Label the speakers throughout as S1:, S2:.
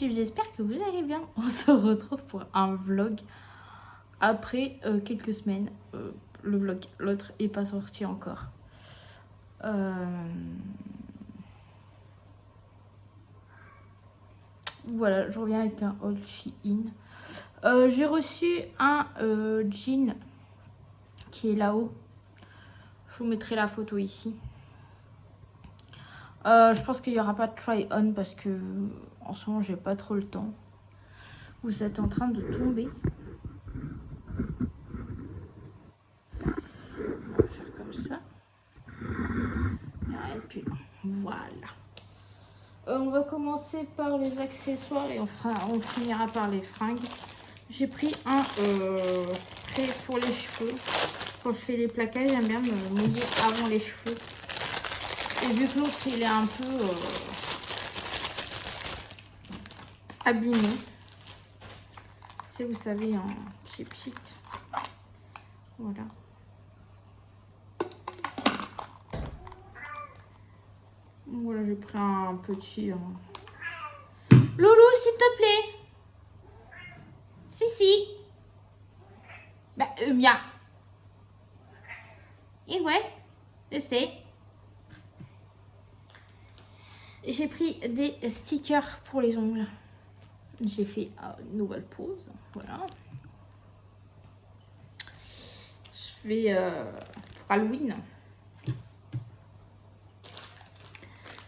S1: YouTube, j'espère que vous allez bien. On se retrouve pour un vlog après quelques semaines. Le vlog, l'autre est pas sorti encore. Voilà, je reviens avec un haul Shein. J'ai reçu un jean qui est là-haut. Je vous mettrai la photo ici. Je pense qu'il n'y aura pas de try-on parce que en ce moment j'ai pas trop le temps. Vous êtes en train de tomber. On va faire comme ça. Et puis voilà. On va commencer par les accessoires et on finira par les fringues. J'ai pris un spray pour les cheveux. Quand je fais les plaquages, j'aime bien me mouiller avant les cheveux. Et vu que l'autre il est un peu abîmé, c'est, vous savez, en cheap sheet. Voilà. Voilà, j'ai pris un petit. Loulou, s'il te plaît. Si. Bah, Mia. Et ouais, je sais. J'ai pris des stickers pour les ongles. J'ai fait une nouvelle pause. Voilà. Je vais pour Halloween.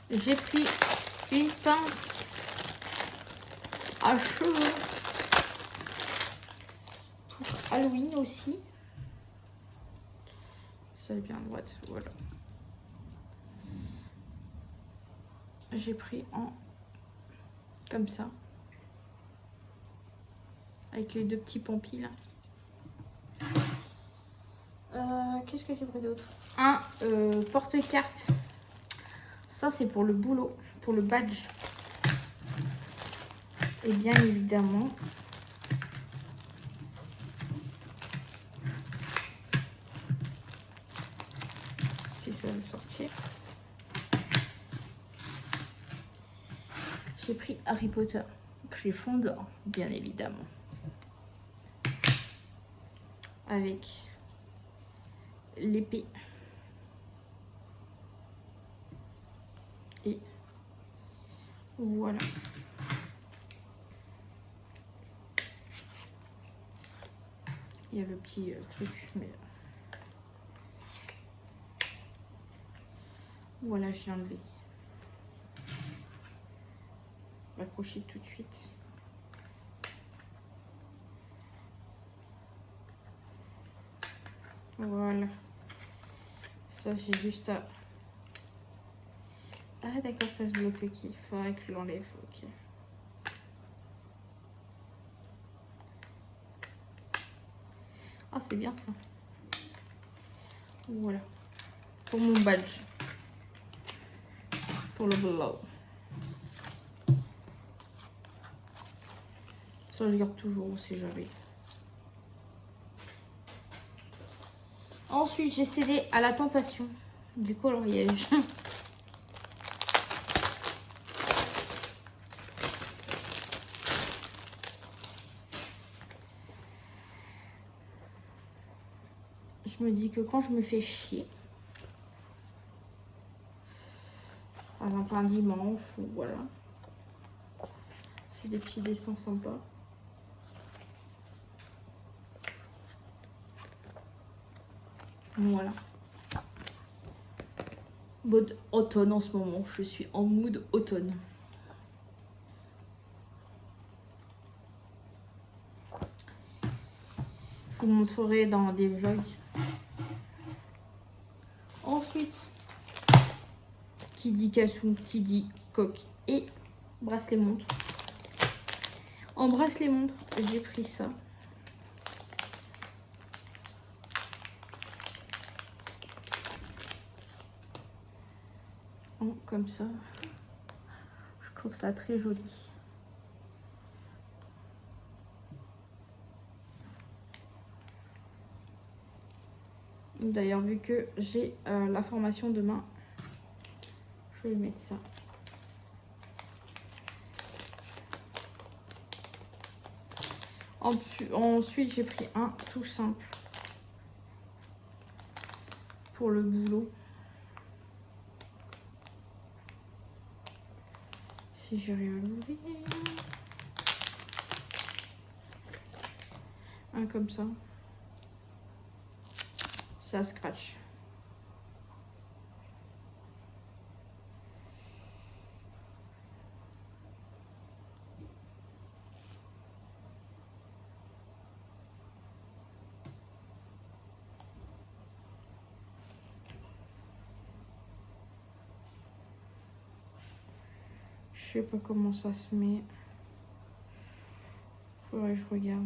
S1: J'ai pris une pince à cheveux pour Halloween aussi. Ça est bien à droite, voilà. J'ai pris en comme ça, avec les deux petits pompis là. Qu'est-ce que j'ai pris d'autre? Un porte-carte. Ça c'est pour le boulot, pour le badge. Et bien évidemment, si ça veut sortir, j'ai pris Harry Potter, Gryffondor, bien évidemment, avec l'épée et voilà. Il y a le petit truc, mais voilà, je l'ai enlevé. Accrocher tout de suite. Voilà. Ça, j'ai juste à... Ah d'accord, ça se bloque qui. Il faudrait que je l'enlève. Ok. Ah, c'est bien ça. Voilà. Pour mon badge. Pour le blow. Ça, je garde toujours, on sait jamais. Ensuite, j'ai cédé à la tentation du coloriage. Je me dis que quand je me fais chier, par exemple un dimanche ou voilà, c'est des petits dessins sympas. Voilà. Mode automne en ce moment. Je suis en mood automne. Je vous montrerai dans des vlogs. Ensuite, qui dit cassou, qui dit coque et bracelet montre. En bracelet montre, j'ai pris ça. Comme ça, je trouve ça très joli. D'ailleurs, vu que j'ai la formation demain, je vais mettre ça. Ensuite, j'ai pris un tout simple pour le boulot. Si j'arrive à l'ouvrir. Un comme ça. Ça scratch. Je sais pas comment ça se met. Faudrait que je regarde.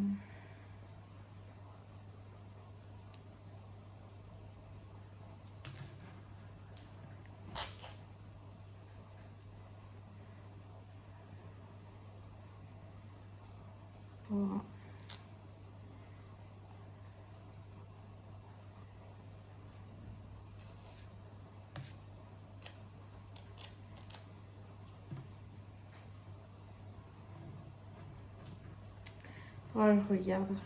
S1: Voilà. Faudrait que je regarde.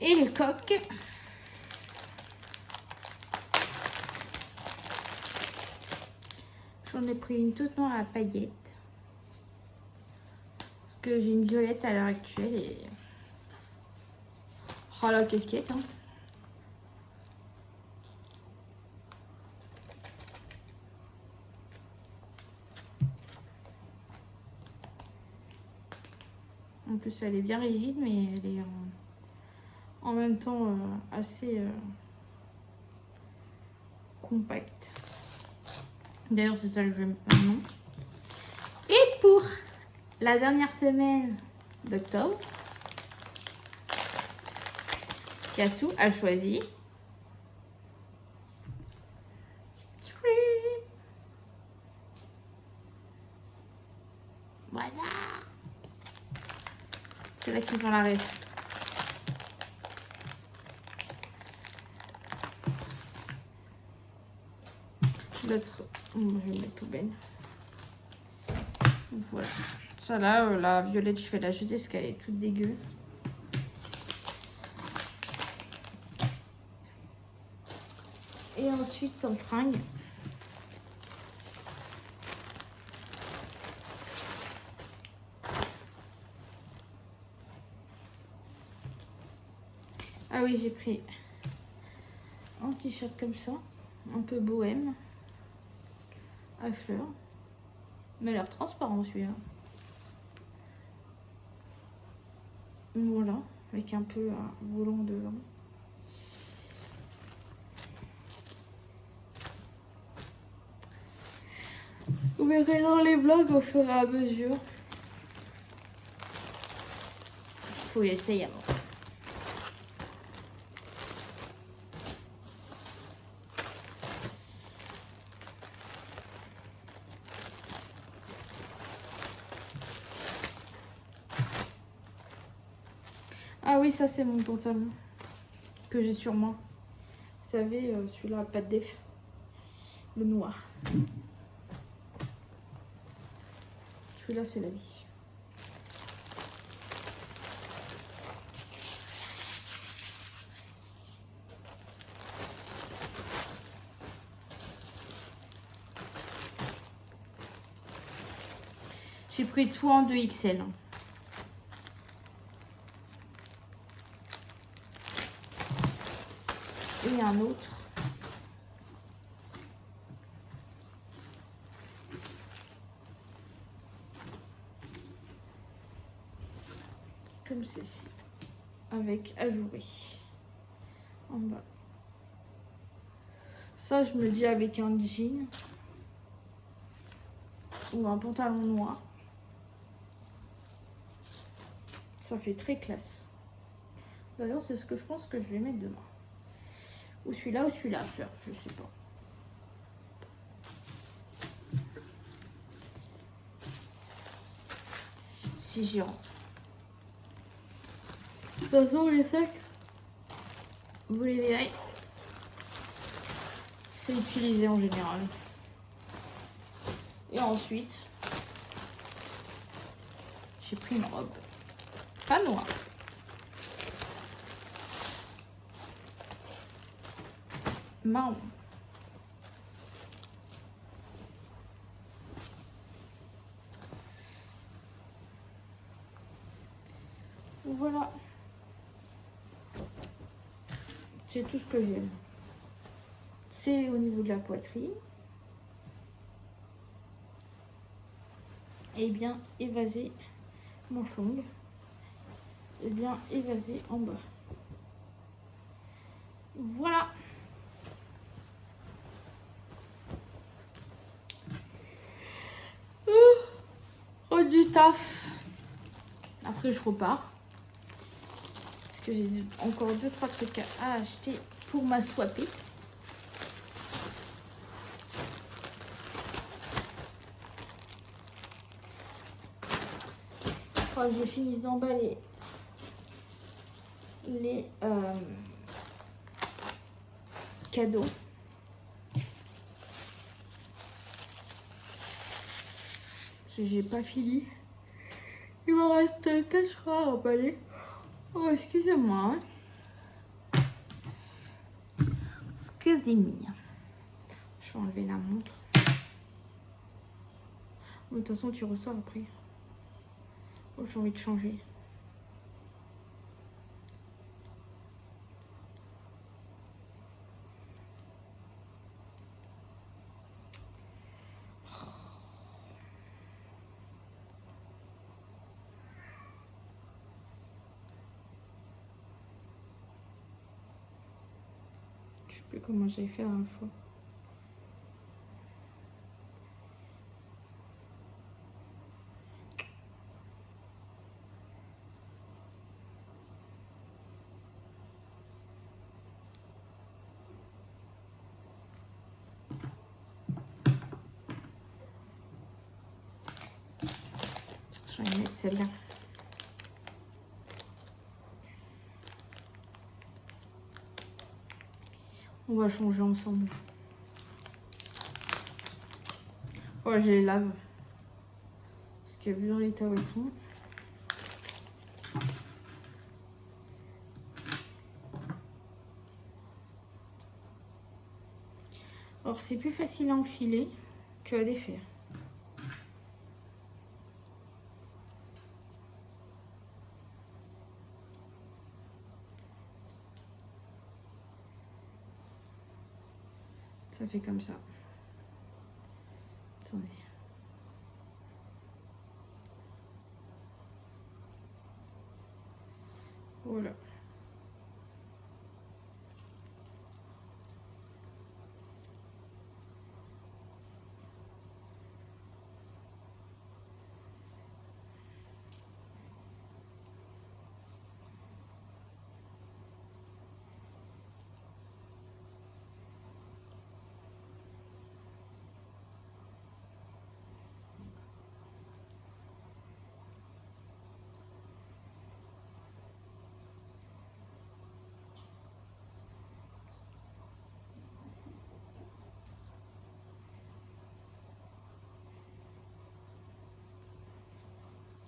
S1: Et les coques. J'en ai pris une toute noire à paillettes. Parce que j'ai une violette à l'heure actuelle et... Oh la casquette, hein. En plus, elle est bien rigide, mais elle est en même temps assez compacte. D'ailleurs, c'est ça que je vais mettre maintenant. Et pour la dernière semaine d'octobre, Cassou a choisi Scream. Voilà. C'est là qu'ils font la rêve. L'autre, je vais mettre poubelle. Voilà. Ça là, la violette, je vais la jeter parce qu'elle est toute dégueu. Et ensuite, comme fringue, ah oui, j'ai pris un t-shirt comme ça, un peu bohème, à fleurs. Mais l'air transparent celui-là. Voilà, avec un peu un volant devant. Vous verrez dans les vlogs au fur et à mesure. Faut l'essayer avant. Ah oui, ça c'est mon pantalon que j'ai sur moi. Vous savez, celui-là, pas de def. Le noir. Celui-là, c'est la vie. J'ai pris tout en 2XL. Et un autre. Comme ceci. Avec ajouré. En bas. Ça, je me dis avec un jean. Ou un pantalon noir. Ça fait très classe. D'ailleurs, c'est ce que je pense que je vais mettre demain. Ou celui-là, ou celui-là à fleurs, je sais pas. Si j'y rentre. De toute façon, les sacs, vous les verrez. C'est utilisé en général. Et ensuite, j'ai pris une robe. Pas noire. Marron. Voilà. C'est tout ce que j'aime. C'est au niveau de la poitrine. Et bien évasé, manche longue. Et bien évasé en bas. Voilà. Oh, du taf. Après je repars. Parce que j'ai encore 2-3 trucs à acheter pour ma swapper. Quand je finis d'emballer les cadeaux. Parce que j'ai pas fini. Il me reste 4 à emballer. Oh, excusez-moi. Excusez-moi. Je vais enlever la montre. De toute façon, tu ressors après. Oh, j'ai envie de changer. Je sais plus comment j'ai fait la dernière fois. Je vais mettre celle-là. On va changer ensemble. Oh, je les lave. Parce que vu dans l'état où ils sont. Alors, c'est plus facile à enfiler qu'à défaire. Ça fait comme ça. Attendez. Voilà.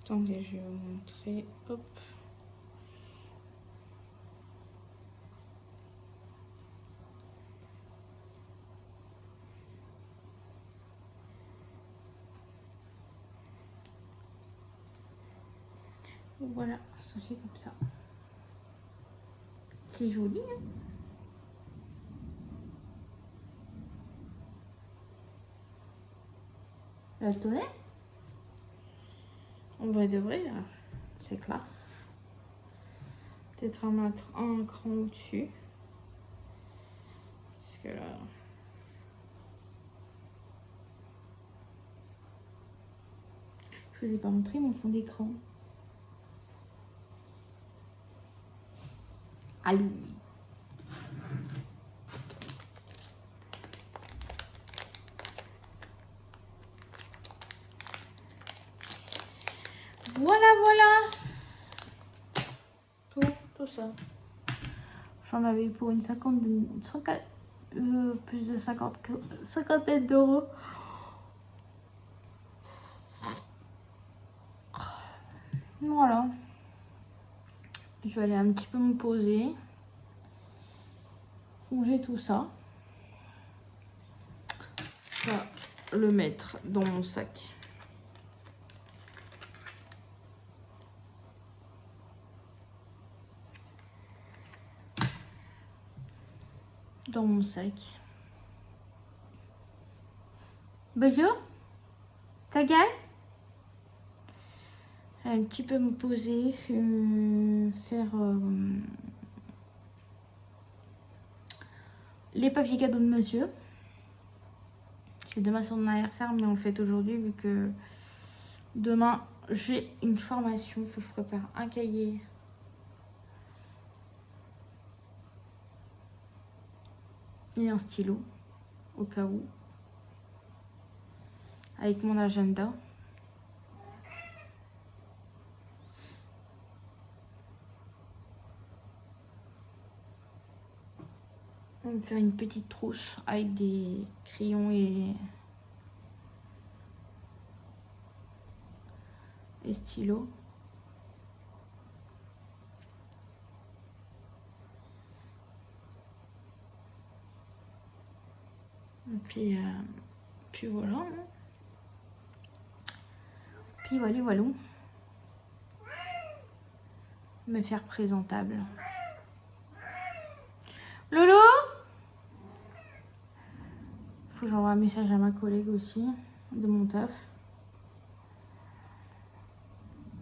S1: Attendez, je vais vous montrer. Hop. Voilà, ça fait comme ça. C'est joli, hein? Elle tenait? En vrai de vrai, c'est classe. Peut-être en mettre un cran au-dessus. Parce que là... Je vous ai pas montré mon fond d'écran. Allô. Voilà, voilà. Tout ça. J'en avais pour une plus de cinquantaine d'euros. Voilà. Je vais aller un petit peu me poser. Ranger tout ça. Ça, le mettre dans mon sac. Dans mon sac. Bonjour. Ta gaz? Un petit peu me poser, faire les papiers cadeaux de monsieur. C'est demain son anniversaire, mais on le fait aujourd'hui vu que demain j'ai une formation. Il faut que je prépare un cahier. Et un stylo, au cas où. Avec mon agenda. On va me faire une petite trousse avec des crayons et stylos. Et puis voilà. Puis voilà. Me faire présentable. Lolo? Faut que j'envoie un message à ma collègue aussi, de mon taf.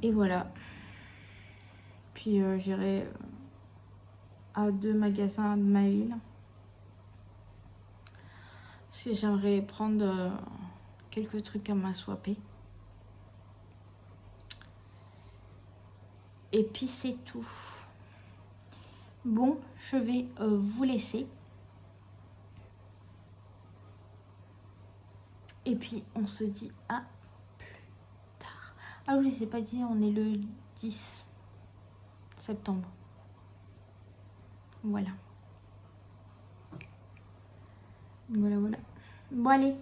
S1: Et voilà. Puis j'irai à 2 magasins de ma ville. Parce que j'aimerais prendre quelques trucs à m'aswapper. Et puis c'est tout. Bon, je vais vous laisser. Et puis on se dit à plus tard. Ah oui, je sais pas dire, on est le 10 septembre. Voilà. Voilà. Bon allez.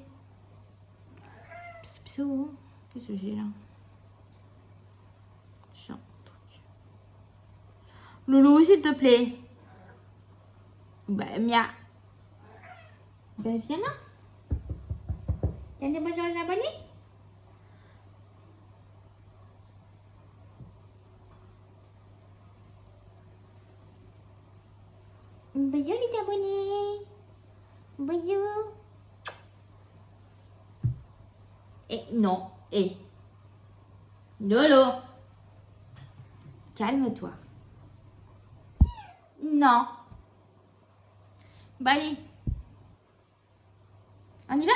S1: Bisous. Qu'est-ce que j'ai là? J'ai un truc. Loulou, s'il te plaît. Bah, Mia. Ben, viens là. Viens dire bonjour aux abonnés. Bonjour les abonnés. Bonjour. Et non. Et. Lolo. Calme-toi. Non. Bah allez. On y va?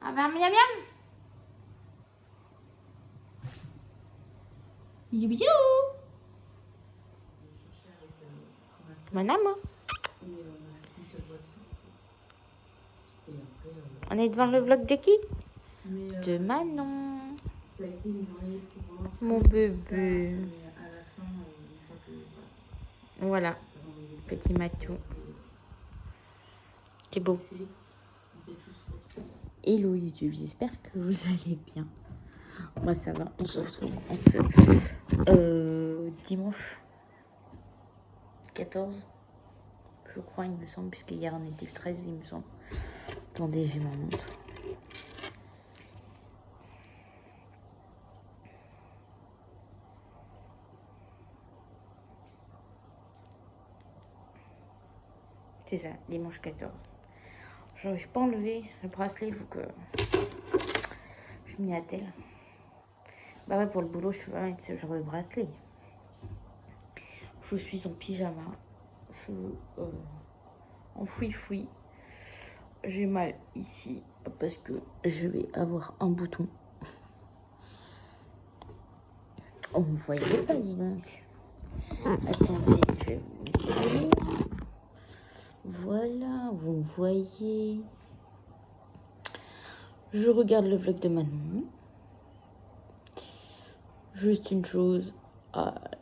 S1: On va miam miam. Bisous bisous. Mon amour. On est devant le vlog de qui? De Manon. Mon bébé. Voilà. Petit matou. C'est beau. Hello YouTube, j'espère que vous allez bien. Moi ça va, on se retrouve en ce dimanche 14, je crois, il me semble, puisque hier on était le 13, il me semble. Attendez, j'ai ma montre. C'est ça, dimanche 14. Je n'arrive pas à enlever le bracelet, il faut que je m'y attelle. Bah ouais, pour le boulot, je peux pas mettre ce genre de bracelet. Je suis en pyjama. Je en fouille. J'ai mal ici parce que je vais avoir un bouton. On ne voyait pas, dis donc. Attendez, je vais vous dire. Voilà, vous me voyez. Je regarde le vlog de Manon. Juste une chose,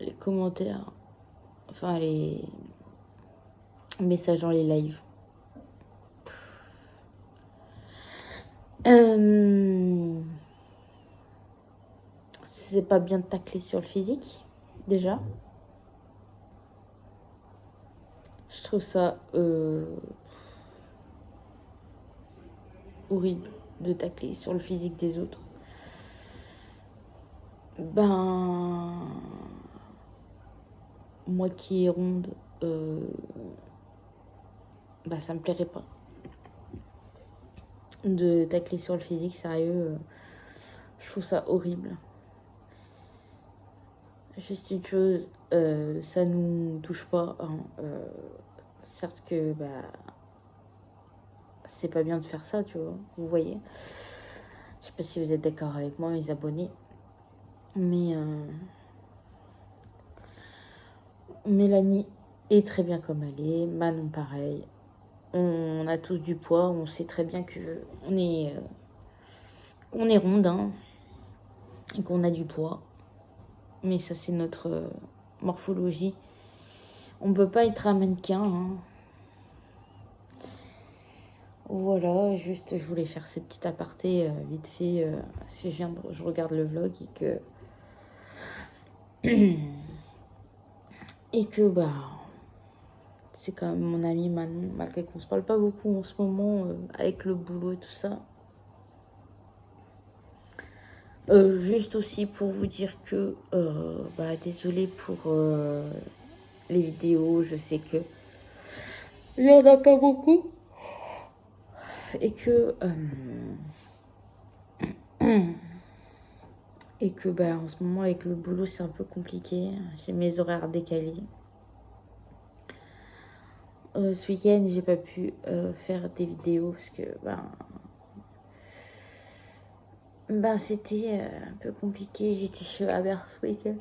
S1: les commentaires Enfin, les messages dans les lives. C'est pas bien de tacler sur le physique, déjà. Je trouve ça horrible de tacler sur le physique des autres. Ben, moi qui est ronde, bah ça me plairait pas de tacler sur le physique, sérieux. Je trouve ça horrible. Juste une chose, ça nous touche pas, hein. Certes que bah c'est pas bien de faire ça, tu vois, vous voyez. Je sais pas si vous êtes d'accord avec moi, mes abonnés, mais Mélanie est très bien comme elle est, Manon pareil. On a tous du poids, on sait très bien que on est ronde, hein, et qu'on a du poids. Mais ça, c'est notre morphologie. On peut pas être un mannequin, hein. Voilà, juste je voulais faire ces petits apartés vite fait, parce que je regarde le vlog et que bah c'est quand même mon ami Manon, malgré qu'on se parle pas beaucoup en ce moment avec le boulot et tout ça. Juste aussi pour vous dire que bah désolée pour les vidéos, je sais que il y en a pas beaucoup et que bah en ce moment avec le boulot c'est un peu compliqué, j'ai mes horaires décalés. Ce week-end j'ai pas pu faire des vidéos parce que c'était un peu compliqué, j'étais chez ma mère ce week-end.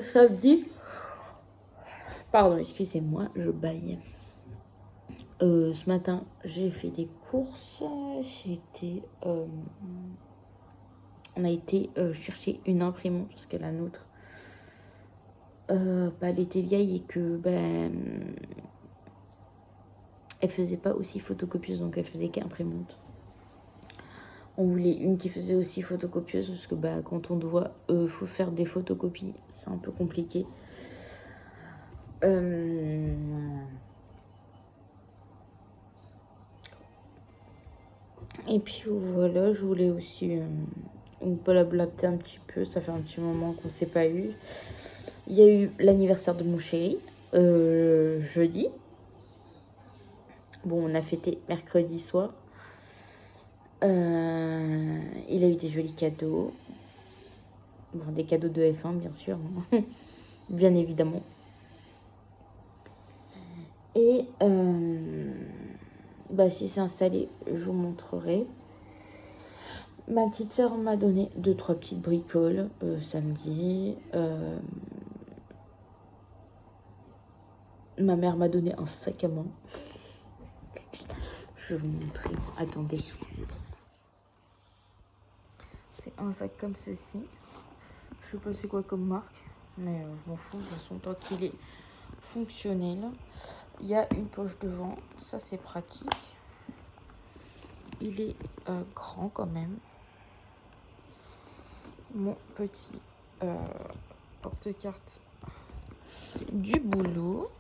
S1: Samedi, pardon, excusez-moi, je baille. Ce matin, j'ai fait des courses. On a été chercher une imprimante parce que la nôtre, elle était vieille et que elle faisait pas aussi photocopieuse, donc elle faisait qu'imprimante. On voulait une qui faisait aussi photocopieuse parce que quand on doit faut faire des photocopies, c'est un peu compliqué. Et puis voilà, je voulais aussi blablater un petit peu, ça fait un petit moment qu'on s'est pas eu. Il y a eu l'anniversaire de mon chéri, jeudi. Bon, on a fêté mercredi soir. Il a eu des jolis cadeaux. Bon, des cadeaux de F1, bien sûr, hein. Bien évidemment. Et si c'est installé, je vous montrerai. Ma petite sœur m'a donné 2-3 petites bricoles samedi. Ma mère m'a donné un sac à main. Je vais vous montrer. Attendez. C'est un sac comme ceci. Je sais pas c'est quoi comme marque, mais je m'en fous. De toute façon, tant qu'il est fonctionnel. Il y a une poche devant. Ça, c'est pratique. Il est grand quand même. Mon petit porte-carte du boulot.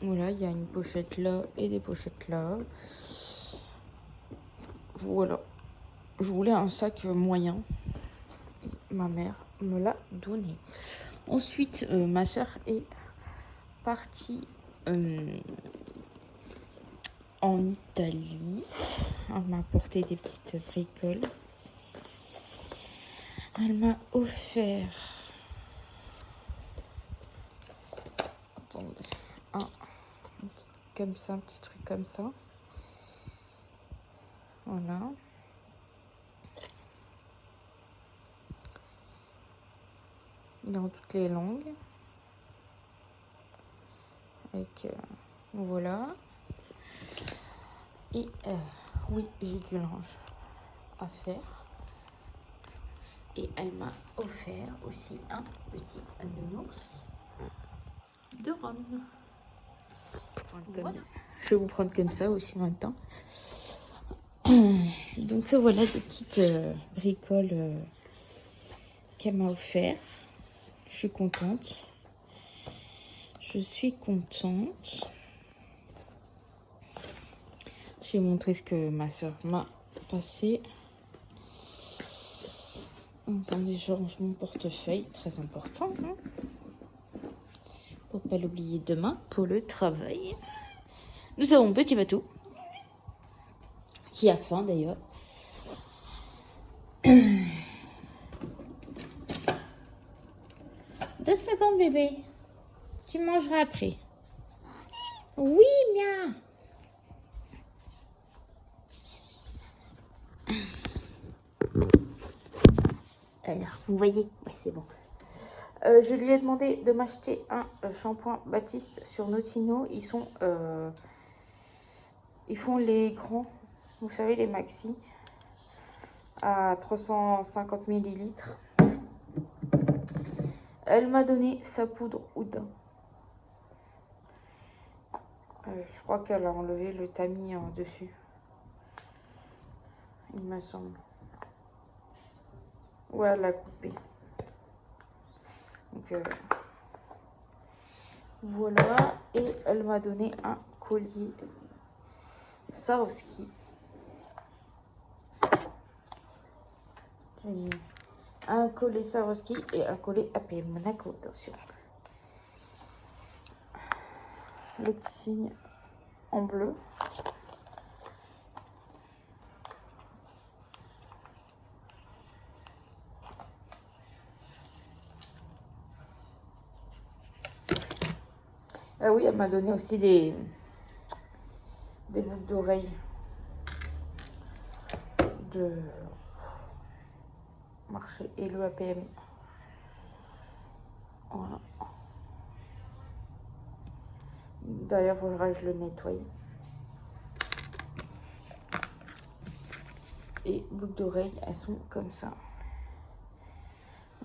S1: Voilà, il y a une pochette là et des pochettes là. Voilà. Je voulais un sac moyen. Et ma mère me l'a donné. Ensuite, ma soeur est partie en Italie. Elle m'a apporté des petites bricoles. Elle m'a offert... Attendez. Comme ça, un petit truc comme ça. Voilà. Dans toutes les langues. Avec... voilà. Et oui, j'ai du linge à faire. Et elle m'a offert aussi un petit nounours de Rome. Voilà. Je vais vous prendre comme ça aussi en même temps. Donc voilà des petites bricoles qu'elle m'a offert. Je suis contente. Je suis contente. Je vais montrer ce que ma soeur m'a passé. Attendez, je range mon portefeuille, très important. Hein, pour pas l'oublier demain pour le travail. Nous avons Petit Bateau, qui a faim d'ailleurs. 2 secondes bébé, tu mangeras après. Oui, bien. Alors, vous voyez, ouais, c'est bon. Je lui ai demandé de m'acheter un shampoing Baptiste sur Notino. Ils font les grands, vous savez, les maxi, à 350 millilitres. Elle m'a donné sa poudre Oud. Je crois qu'elle a enlevé le tamis en dessus. Il me semble. Ouais, elle l'a coupé. Donc voilà. Et elle m'a donné un collier Swarovski. J'ai mis un collier Swarovski et un collier APM Monaco, attention. Le petit signe en bleu. Ah oui, elle m'a donné aussi des boucles d'oreilles de marché et le APM. Voilà. D'ailleurs, il faudra que je le nettoie. Et boucles d'oreilles, elles sont comme ça.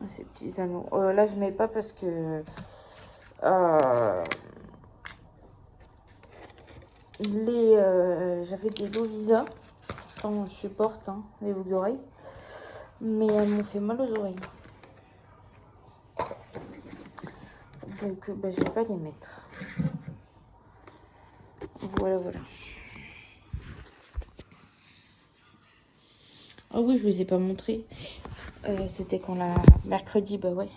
S1: Ces petits anneaux. Là, je mets pas parce que j'avais des Lovisa. Enfin, je supporte les boucles d'oreilles. Mais elles m'ont fait mal aux oreilles. Donc, je vais pas les mettre. Voilà, voilà. Ah oui, je vous ai pas montré. C'était quand mercredi, bah ouais.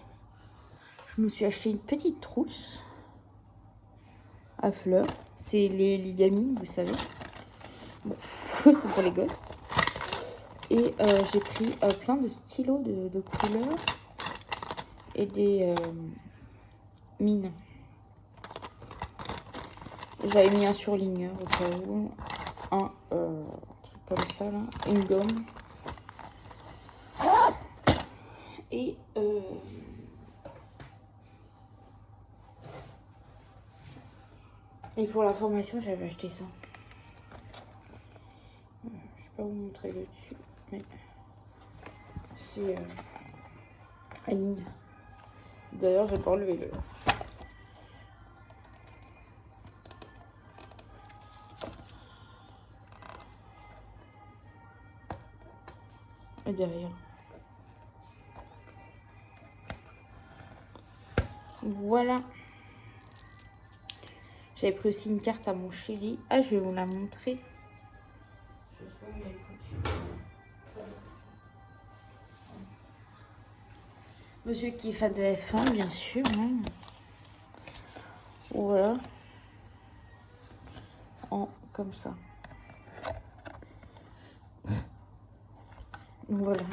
S1: Je me suis acheté une petite trousse à fleurs. C'est les ligamines, vous savez. Bon, c'est pour les gosses. Et j'ai pris plein de stylos de couleurs et des mines. J'avais mis un surligneur au cas où. Un truc comme ça là. Une gomme. Et pour la formation, j'avais acheté ça. Je ne vais pas vous montrer le dessus, mais c'est Aline. D'ailleurs, j'ai pas enlevé le. Et derrière. Voilà. J'avais pris aussi une carte à mon chéri. Ah, je vais vous la montrer. Monsieur qui est fan de F1, bien sûr. Voilà. Comme ça. Voilà.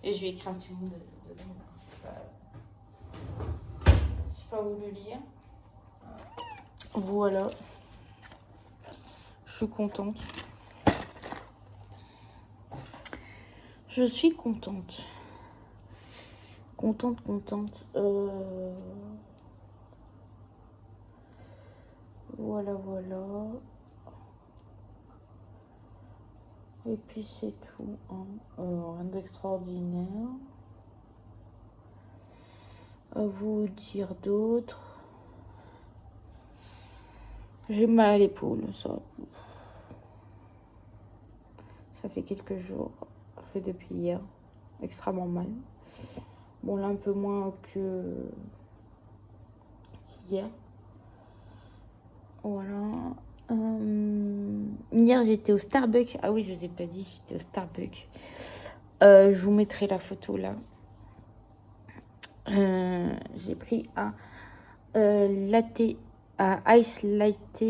S1: Et je vais écrire un petit mot dedans. Je sais pas où le lire. Voilà. Je suis contente. Je suis contente. Contente. Voilà. Et puis c'est tout. Rien d'extraordinaire. À vous dire d'autres. J'ai mal à l'épaule, ça fait quelques jours. Ça fait depuis hier. Extrêmement mal. Bon, là, un peu moins que hier. Voilà. Hier, j'étais au Starbucks. Ah oui, je vous ai pas dit, j'étais au Starbucks. Je vous mettrai la photo là. J'ai pris un latte, un ice latte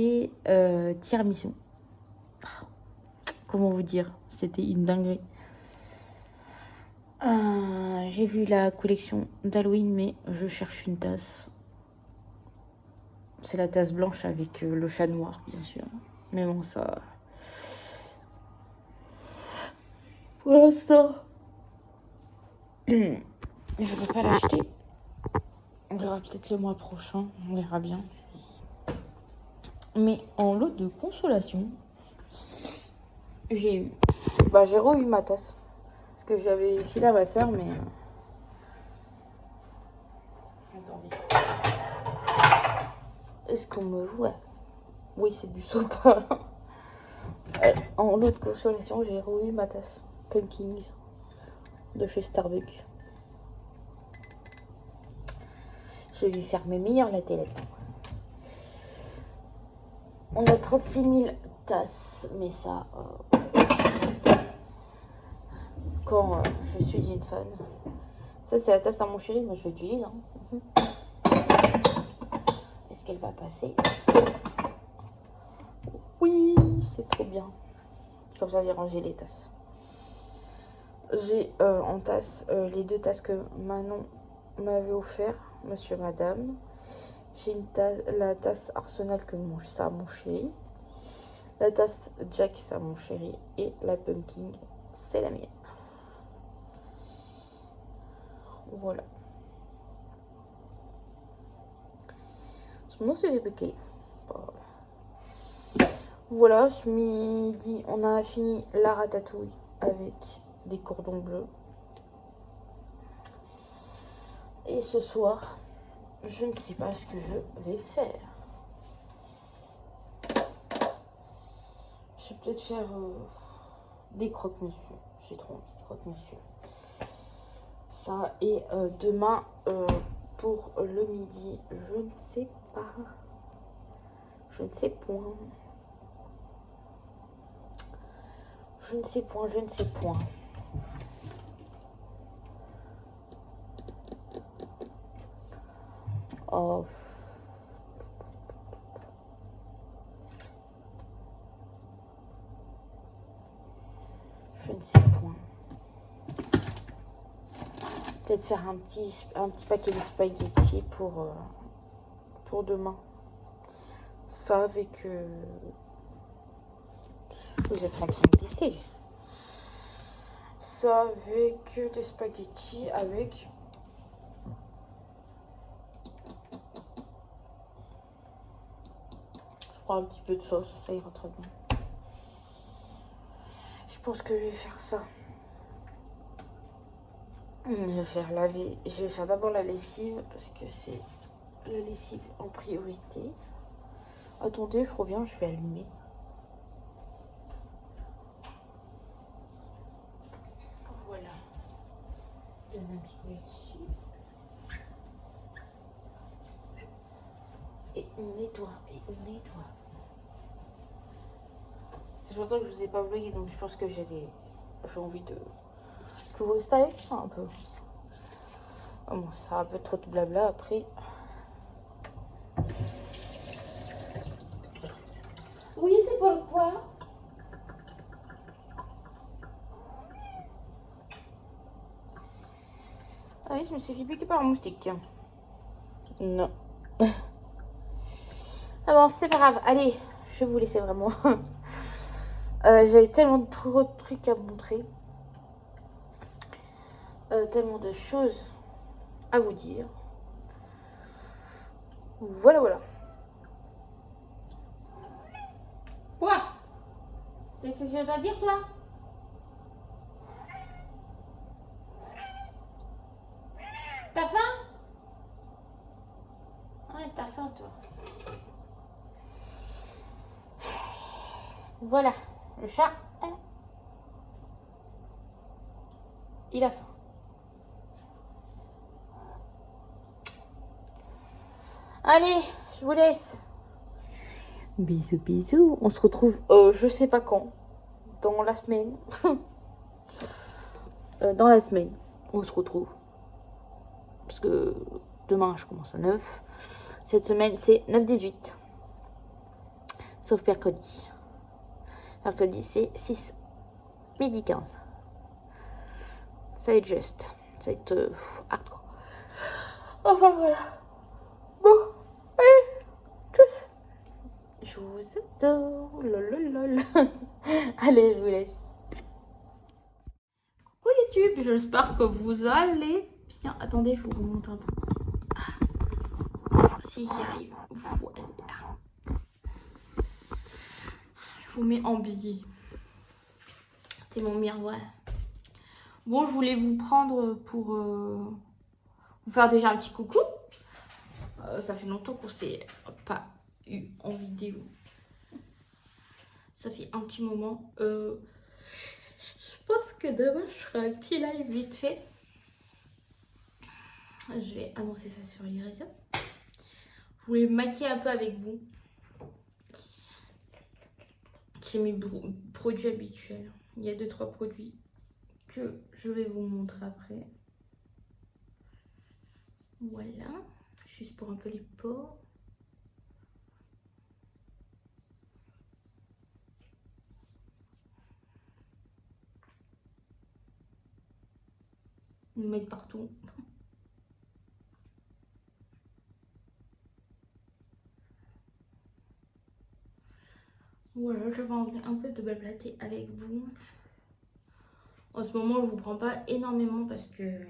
S1: tiramisu. Comment vous dire? C'était une dinguerie. J'ai vu la collection d'Halloween, mais je cherche une tasse. C'est la tasse blanche avec le chat noir, bien sûr. Mais bon, ça... Pour l'instant, je ne vais pas l'acheter. On verra peut-être le mois prochain. On verra bien. Mais en lot de consolation, j'ai re-eu ma tasse. Parce que j'avais filé à ma soeur, mais... Attendez. Est-ce qu'on me voit? Oui, c'est du sopalin. En lot de consolation, j'ai re-eu ma tasse Pumpkins de chez Starbucks. Je vais faire mes meilleurs latte maintenant. On a 36 000 tasses, mais ça... quand je suis une fan. Ça, c'est la tasse à mon chéri, moi je l'utilise. Hein. Est-ce qu'elle va passer? Oui, c'est trop bien. Comme ça, j'ai rangé les tasses. J'ai en tasse les 2 tasses que Manon m'avait offert, monsieur, madame. J'ai la tasse Arsenal que ça à mon chéri. La tasse Jack, c'est à mon chéri. Et la Pumpkin, c'est la mienne. Voilà. Mon c'est piqué. Voilà, ce midi, on a fini la ratatouille avec des cordons bleus. Et ce soir, je ne sais pas ce que je vais faire. Je vais peut-être faire des croque-monsieur. J'ai trop envie de croque-monsieur. Ça, et demain, pour le midi, je ne sais pas. Je ne sais point. Je ne sais point, je ne sais point. Oh. Je ne sais point. Peut-être faire un petit paquet de spaghettis pour demain. Ça avec... Vous êtes en train de glisser. Ça avec des spaghettis avec... Je crois un petit peu de sauce, ça ira très bien. Je pense que je vais faire ça. Je vais faire d'abord la lessive parce que c'est la lessive en priorité. Attendez, je reviens, je vais allumer. Voilà. Je donne un petit peu dessus. Et on nettoie, C'est longtemps que je vous ai pas vlogué, donc je pense que j'ai envie de... Que vous restez avec ça un peu. Oh bon, ça sera un peu trop de blabla après. Oui, c'est pourquoi. Ah oui, je me suis fait piquer par un moustique. Non. Ah bon, c'est pas grave. Allez, je vais vous laisser vraiment. J'avais tellement de trucs à montrer. Tellement de choses à vous dire. Voilà, voilà. Quoi? T'as quelque chose à dire, toi? T'as faim? Voilà, le chat, il a faim. Allez, je vous laisse. Bisous, bisous. On se retrouve, je sais pas quand, dans la semaine. Dans la semaine, on se retrouve. Parce que demain, je commence à 9. Cette semaine, c'est 9-18. Sauf mercredi. Mercredi, c'est 6 midi 15. Ça va être juste. Ça va être hardcore. Enfin, voilà. Bon, allez, tchuss. Je vous adore. Lololol. Allez, je vous laisse. Coucou YouTube, j'espère que vous allez bien. Attendez, je vous remonte un peu. Si j'y arrive. Voilà. Je vous mets en billet. C'est mon miroir. Bon, je voulais vous prendre pour vous faire déjà un petit coucou. Ça fait longtemps qu'on s'est pas eu en vidéo. Ça fait un petit moment. Je pense que demain, je ferai un petit live vite fait. Je vais annoncer ça sur les réseaux. Je voulais me maquiller un peu avec vous. C'est mes produits habituels. Il y a 2-3 produits que je vais vous montrer après. Voilà. Juste pour un peu les pores. Nous mettre partout. Voilà, j'avais envie un peu de blablater avec vous. En ce moment, je vous prends pas énormément parce que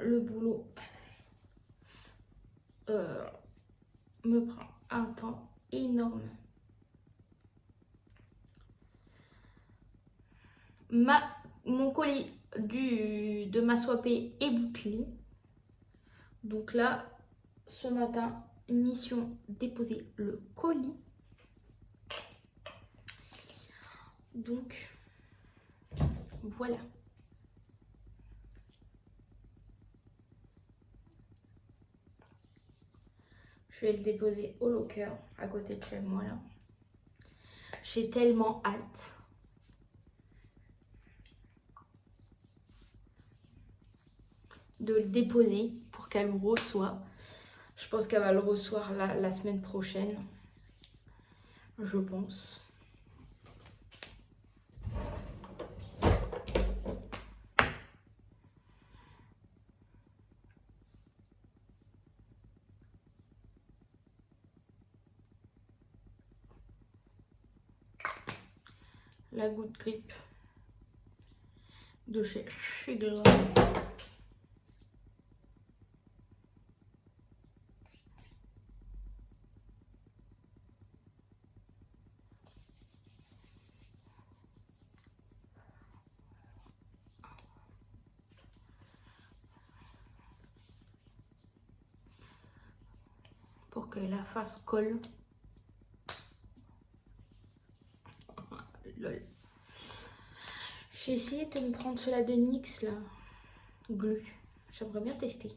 S1: le boulot me prend un temps énorme. Mon colis de ma soipée est bouclé. Donc là, ce matin, mission déposer le colis. Donc, voilà. Je vais le déposer au locker à côté de chez moi là. J'ai tellement hâte. De le déposer pour qu'elle le reçoive. Je pense qu'elle va le recevoir la semaine prochaine. Je pense. La goutte grippe de chez Figaro. Pour que la face colle. Lol. J'ai essayé de me prendre cela de NYX là. Glu. J'aimerais bien tester.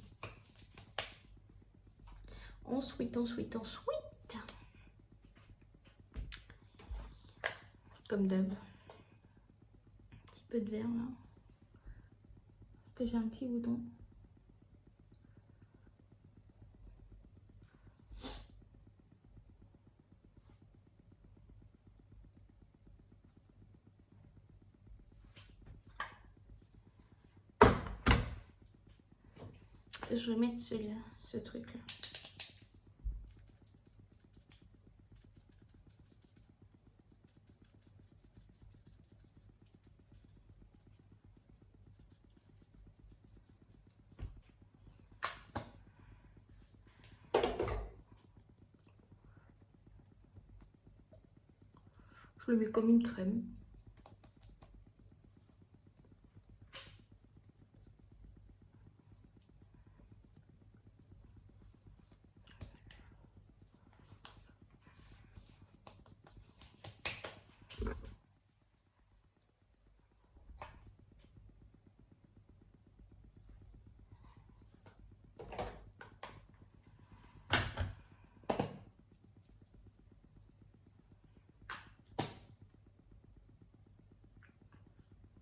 S1: Ensuite. Comme d'hab. Un petit peu de vert là. Parce que j'ai un petit bouton. Je vais mettre ce truc là. Je le mets comme une crème.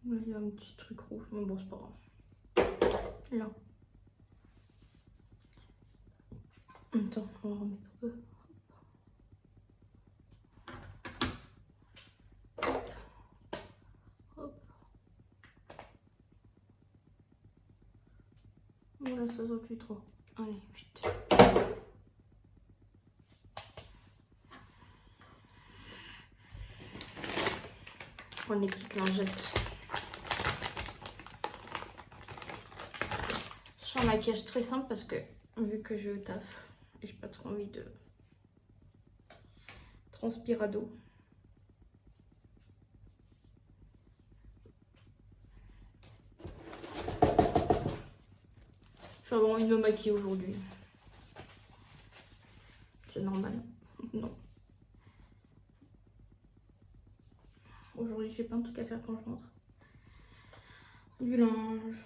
S1: Là, il y a un petit truc rouge, mais bon, c'est pas grave. Là. Attends, on va remettre un peu. Hop. Voilà, ça se voit plus trop. Allez, vite. Prendre les petites lingettes. Je fais un maquillage très simple parce que vu que je taffe et j'ai pas trop envie de transpirado. J'ai vraiment envie de me maquiller aujourd'hui. C'est normal. Non. Aujourd'hui, j'ai plein de trucs à faire quand je rentre. Du linge.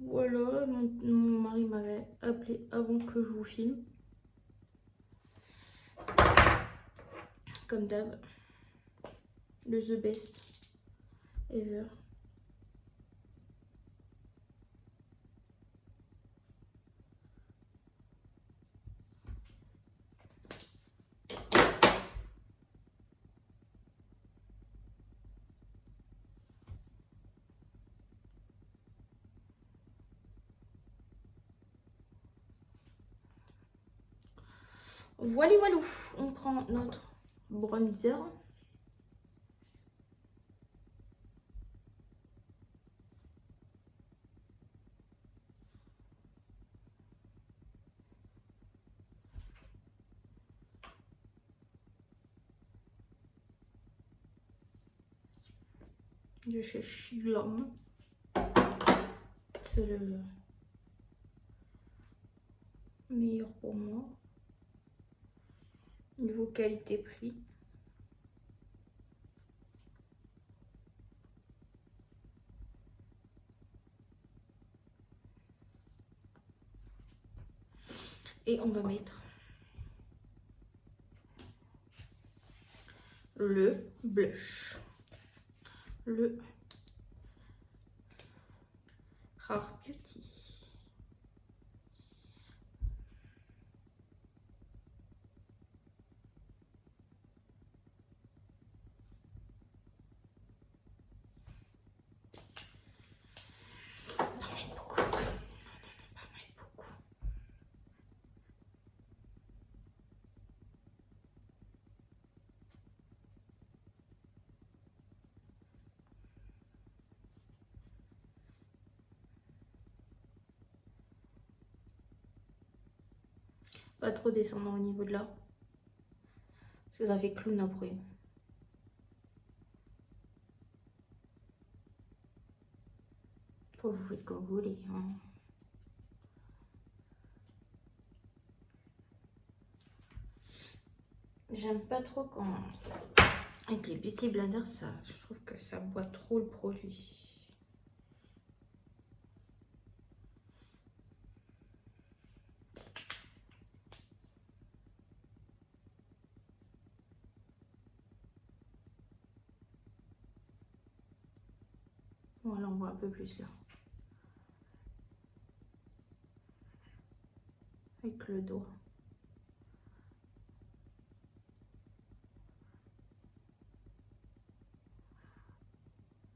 S1: Voilà, mon mari m'avait appelé avant que je vous filme. Comme d'hab. Le The Best Ever. Voilà, voilà. On prend notre bronzer. De chez Shiglam. C'est le meilleur pour moi. Niveau qualité-prix. Et on va mettre le blush. Le Rare Beauty. Pas mettre beaucoup. Non, pas mettre beaucoup. Pas trop descendre au niveau de là. Parce que ça fait clown après. Faut vous faites comme vous voulez. Hein. J'aime pas trop quand avec les beauty blenders, ça, je trouve que ça boit trop le produit. Voilà, on voit un peu plus là. Avec le doigt.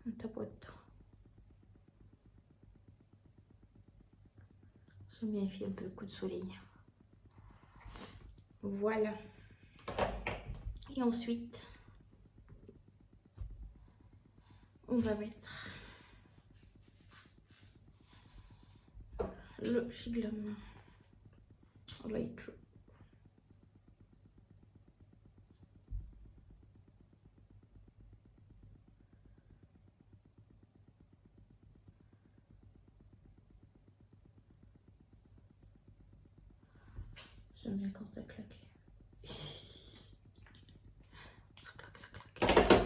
S1: On tapote. J'aime bien faire un peu coup de soleil. Voilà. Et ensuite, on va mettre le Shiglam Light True. J'aime bien quand ça claque. Ça claque, ça claque.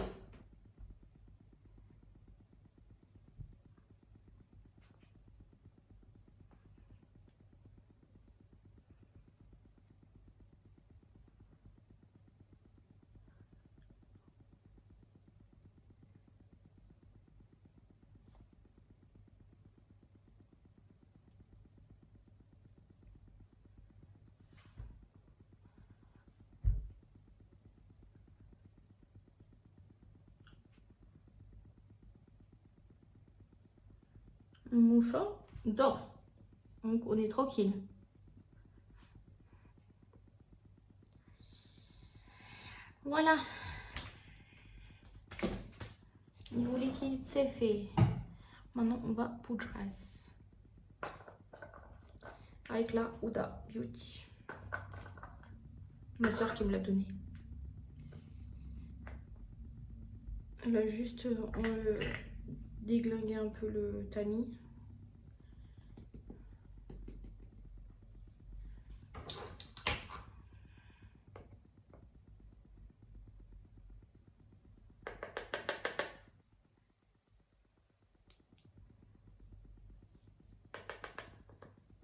S1: Mon chat dort. Donc on est tranquille. Voilà. Niveau liquide, c'est fait. Maintenant, on va poudrer. Avec la Huda Beauty. Ma soeur qui me l'a donné. Elle a juste déglingué un peu le tamis.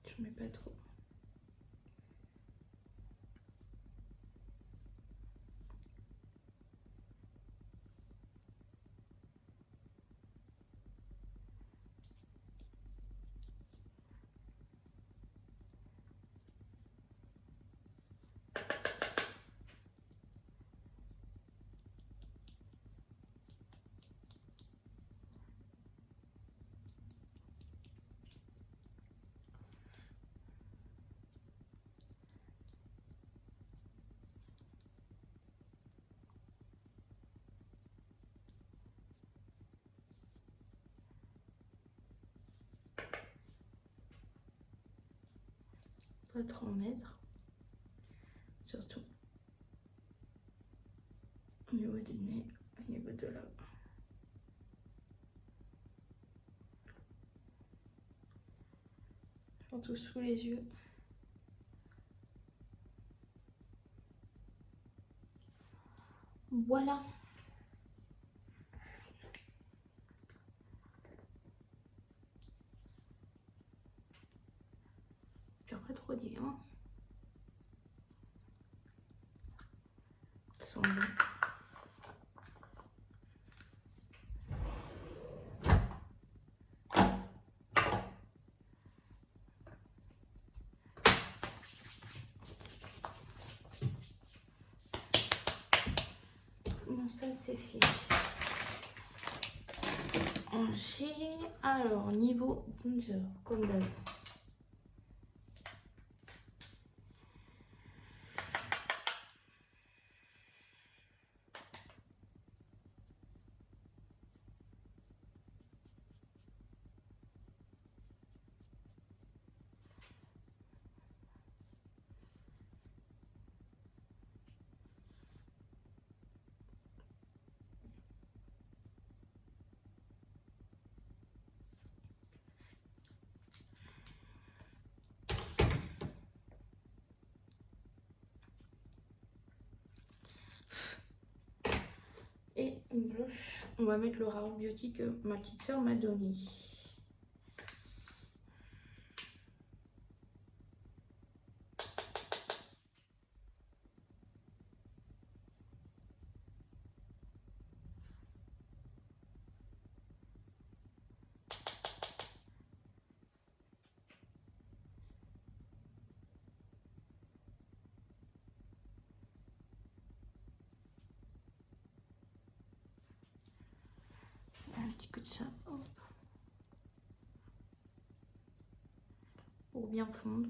S1: Je mets pas trop. Pas trop en mettre. Surtout au niveau du nez, au niveau de là. Surtout sous les yeux. Voilà. J'ai pas trop dit, hein. Ça sent bon. Bon, ça c'est fait. Ensuite, alors niveau bronzer, comme d'hab. Et une blush. On va mettre le Rare Beauty que ma petite soeur m'a donné. Un petit coup de ça, hop. Pour bien fondre.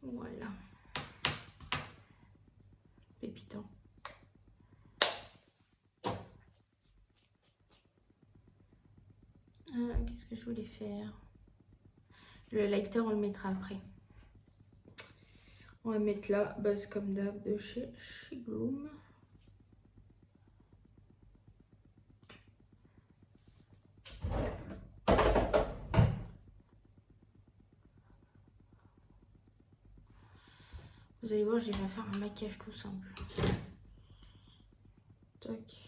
S1: Voilà. Pépitant. Qu'est-ce que je voulais faire? Le lighter, on le mettra après. On va mettre la base comme d'hab de chez Bloom. Vous allez voir, je vais faire un maquillage tout simple. Tac.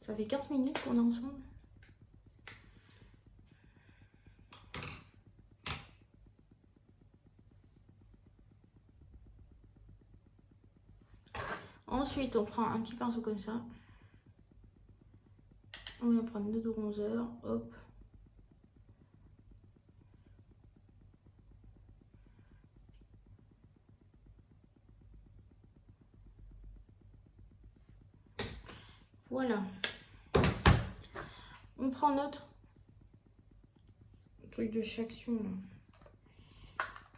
S1: Ça fait 15 minutes qu'on est ensemble. Ensuite, on prend un petit pinceau comme ça. On vient prendre deux bronzers. Hop. Voilà. On prend notre truc de chez Action là.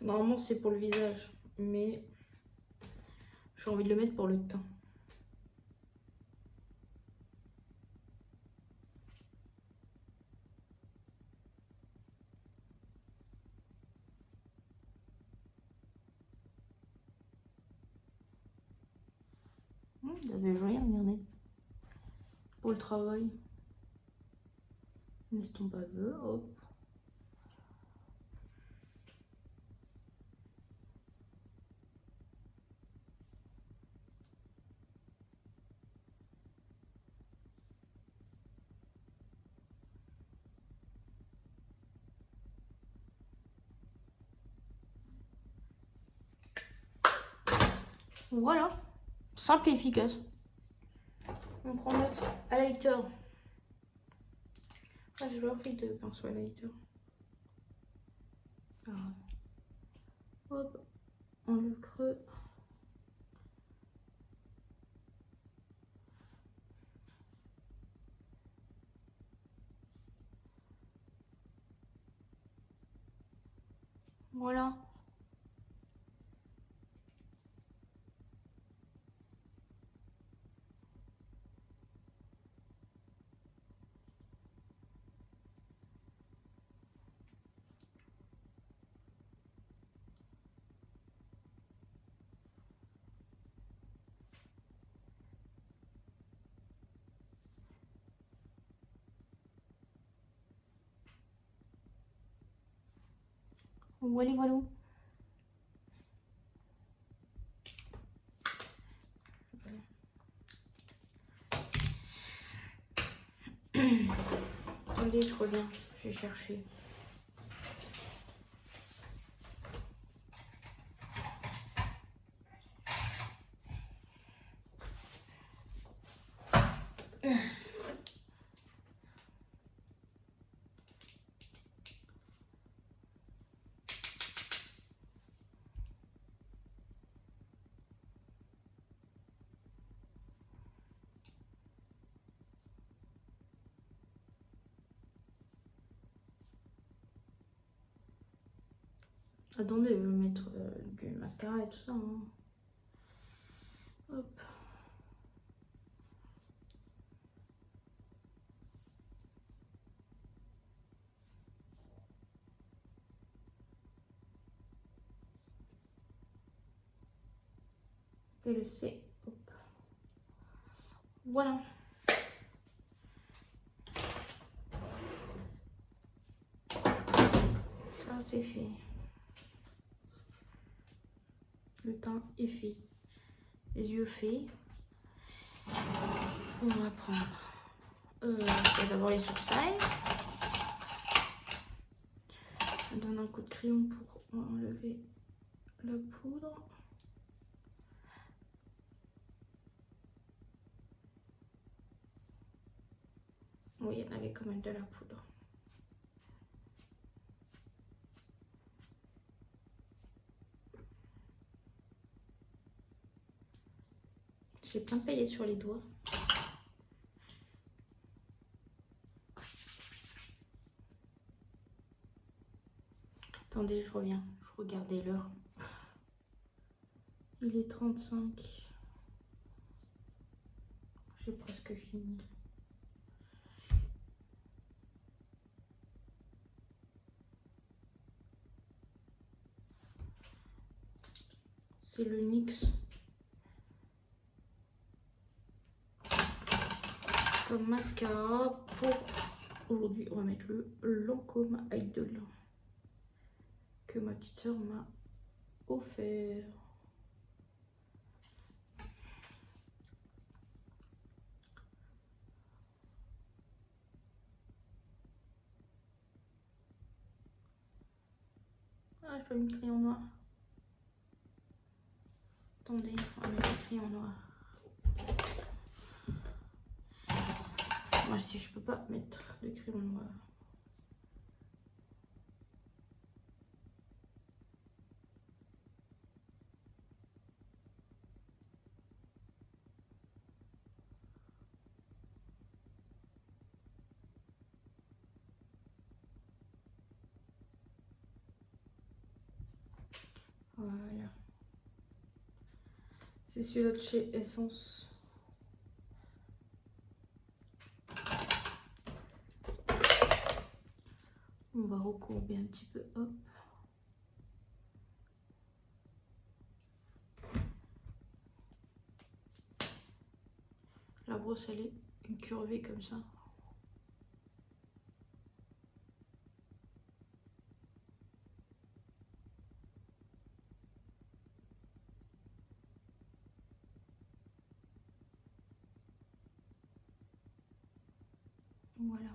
S1: Normalement c'est pour le visage, mais j'ai envie de le mettre pour le teint. Vous avez joli, regardez. Pour le travail. Un estompe baveux, hop. Voilà, simple et efficace. On prend notre highlighter. Ah, j'ai pas pris de pinceau highlighter. Alors, hop, on le creux. Voilà. Voilà, voilà. Attendez, je reviens. Je vais chercher. Attendez, je vais mettre du mascara et tout ça. Hein. Hop. Et le C. Hop. Voilà. Ça, c'est fait. Le teint est fait. Les yeux faits. On va prendre d'abord les sourcils. On donne un coup de crayon pour enlever la poudre. Oui, il y en avait quand même de la poudre. J'ai plein de paillettes sur les doigts. Attendez, je reviens. Je regardais l'heure. Il est 35. J'ai presque fini. C'est le NYX. Comme mascara pour aujourd'hui, on va mettre le Lancôme Idol que ma petite soeur m'a offert. Ah, j'ai pas mis le crayon noir. Attendez, on va mettre le crayon noir. Moi, si je peux pas mettre de crayon noir. Voilà. C'est celui-là de chez Essence. On va recourber un petit peu. Hop. La brosse, elle est curvée comme ça. Voilà.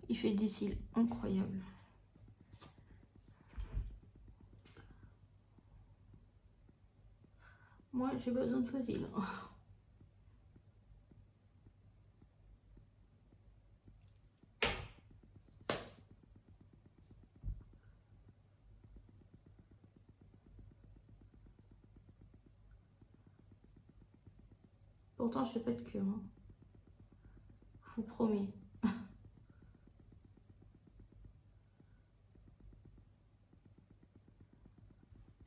S1: Il fait des cils incroyables. Moi, j'ai besoin de faux cils. Pourtant, je fais pas de cure. Hein. Je vous promets.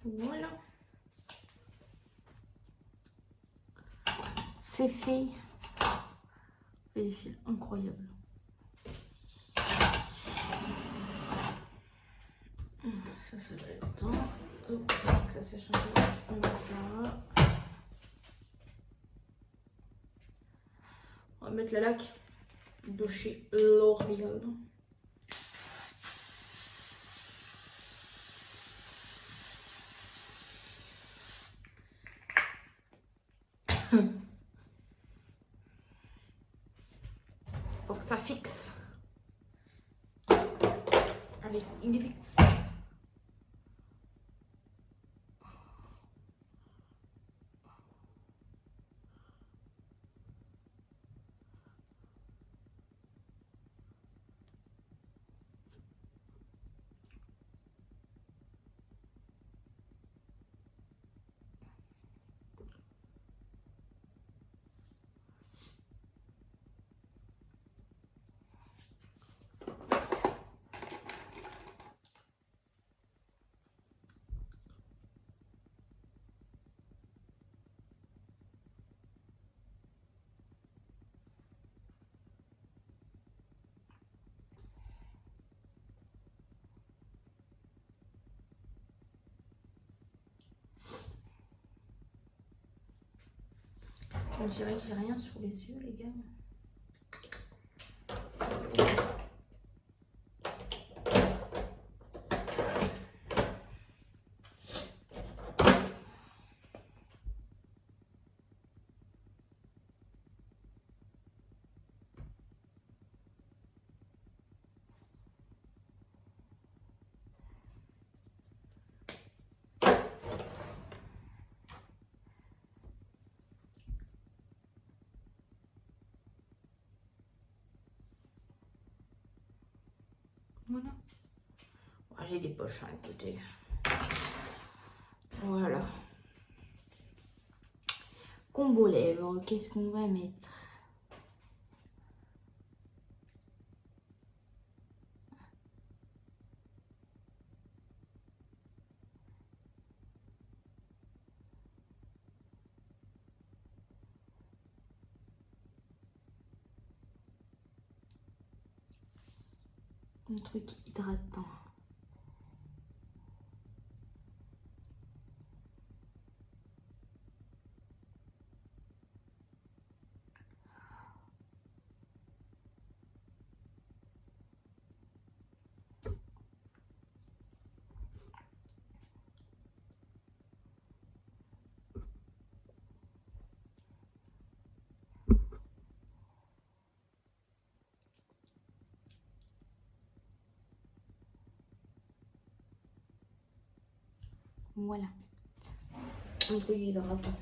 S1: Voilà. C'est fait. Des cils incroyables. Ça, ça va être temps. Hop, ça c'est changé. On va se là. On va mettre la laque de chez L'Oréal. Pour que ça fixe. Avec une fixe. On dirait que j'ai rien sur les yeux, les gars. Voilà. Oh, j'ai des poches, hein, écoutez. Voilà. Combo lèvres, qu'est-ce qu'on va mettre? Un truc hydratant. Voilà. Un peu hydratant.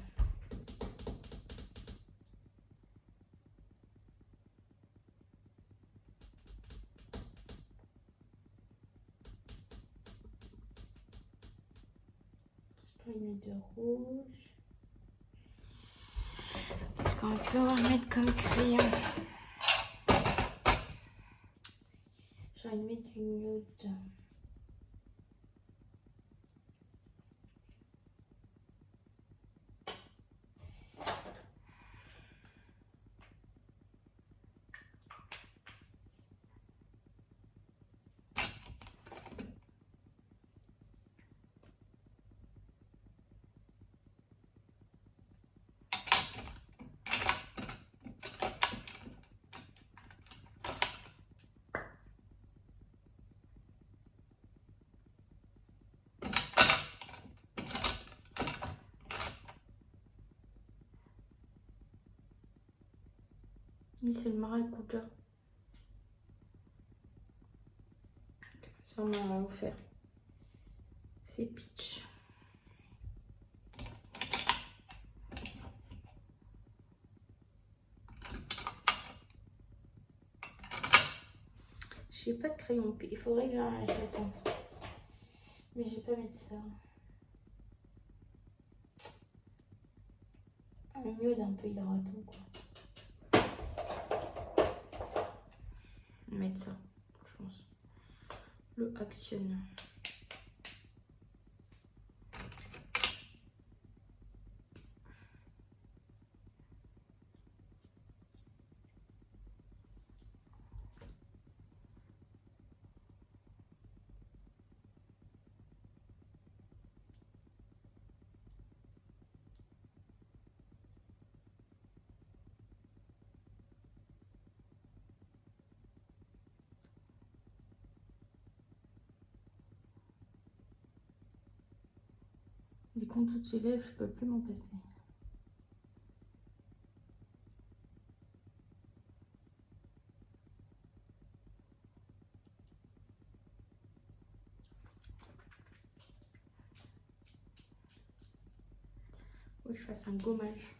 S1: highlighter rouge. Qu'est-ce qu'on peut remettre comme crayon? J'ai envie de mettre du nude. Oui, c'est le maracuja. Ça, on m'a offert. C'est peach. J'ai pas de crayon. Il faudrait que j'en achète un. Mais j'ai pas mettre ça. Un nude un peu hydratant, quoi. Mettre ça, je pense. Le Action. Des contours de lèvres, je peux plus m'en passer. Faut que je fasse un gommage.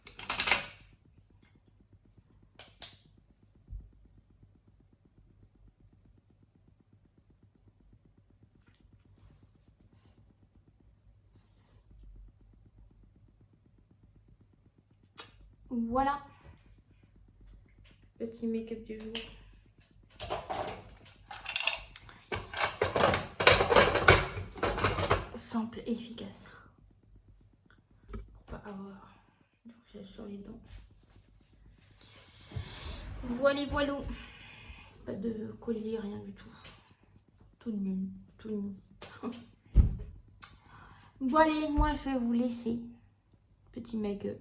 S1: Voilà. Petit make-up du jour. Simple et efficace. Pour pas avoir du gel sur les dents. Voilà, voilà. Pas de collier, rien du tout. Tout nul, tout nul. Bon allez, moi je vais vous laisser. Petit make-up.